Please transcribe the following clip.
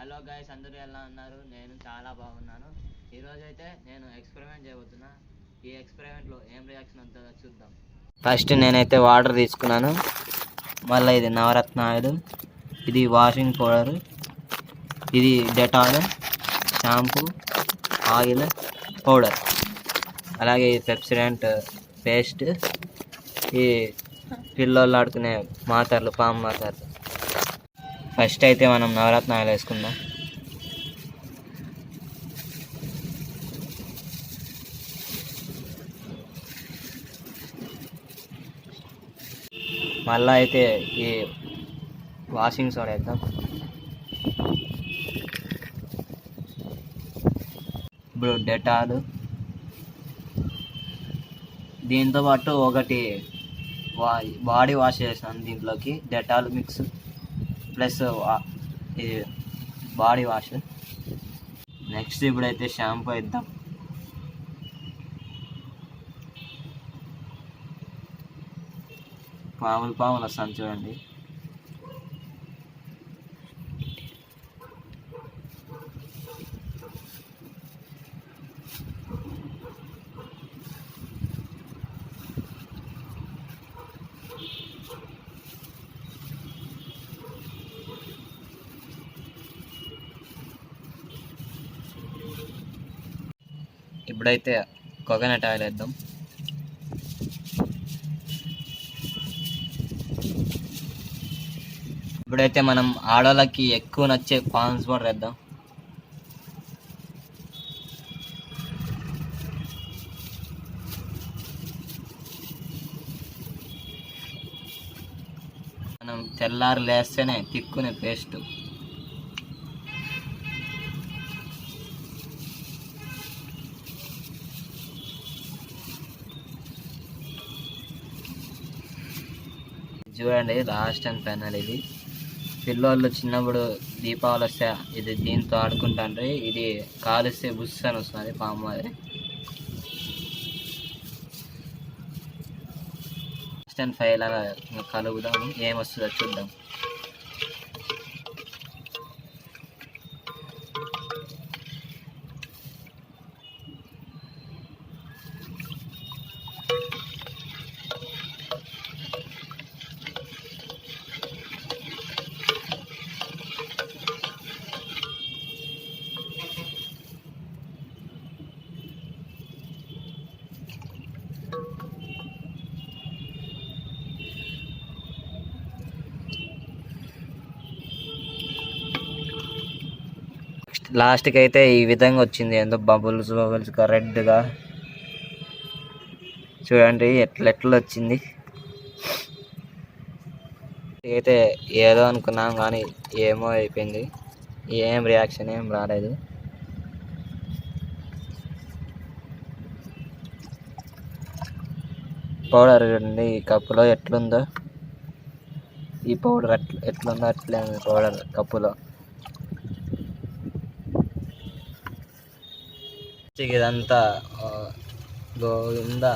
Hello guys, అందరూ ఎలా ఉన్నారు? నేను చాలా బాగున్నాను. ఈరోజు అయితే నేను ఎక్స్పెరిమెంట్ చేయబోతున్నా. ఈ ఎక్స్పెరిమెంట్లో ఏం రియాక్షన్ ఉంటుందో చూద్దాం. ఫస్ట్ నేనైతే వాటర్ తీసుకున్నాను. మళ్ళీ ఇది నవరత్న ఆయిల్, ఇది వాషింగ్ పౌడర్, ఇది డెటాల్, షాంపూ, ఆయిల్, పౌడర్, అలాగే ఈ పెప్సిడెంట్ పేస్ట్, ఈ పిల్లోళ్ళు ఆడుకునే మాతర్లు, పాము మాతర్లు. ఫస్ట్ అయితే మనం నవరత్న ఆయిల్ వేసుకుందాం. మళ్ళీ అయితే ఈ వాషింగ్ సోడా వేద్దాం. ఇప్పుడు డెటాల్, దీంతో పాటు ఒకటి బాడీ వాష్ చేసాను. దీంట్లోకి డెటాల్ మిక్స్ ప్లస్ ఇది బాడీ వాష్. నెక్స్ట్ ఇప్పుడైతే షాంపూ వేద్దాం. పాములు వస్తాను చూడండి. ఇప్పుడైతే కోకోనట్ ఆయిల్ వేద్దాం. ఇప్పుడైతే మనం ఆడవాళ్ళకి ఎక్కువ నచ్చే పాన్స్ పౌడర్ వేద్దాం. మనం తెల్లారు లేస్తేనే తిక్కునే పేస్ట్. చూడండి, లాస్ట్ అండ్ ఫైనల్. ఇది పిల్లోళ్ళు చిన్నప్పుడు దీపావళి వస్తే ఇది దీంతో ఆడుకుంటాండ్రి. ఇది కాలుస్తే బుస్ అని వస్తుంది పాము అది. లాస్ట్ అండ్ ఫైవ్ లాగా కలుగుదాము, ఏమొస్తుందో చూద్దాం. లాస్ట్కి అయితే ఈ విధంగా వచ్చింది. ఏందో బబుల్స్గా రెడ్గా చూడండి ఎట్లా వచ్చింది. అయితే ఏదో అనుకున్నాం కానీ ఏమో అయిపోయింది. ఏం రియాక్షన్ ఏం రాలేదు. పౌడర్ చూడండి ఈ కప్పులో ఎట్లుందో. ఈ పౌడర్ ఎట్లుందో అట్లే ఉంది పౌడర్ కప్పులో. ఇదంతా గోవిందా.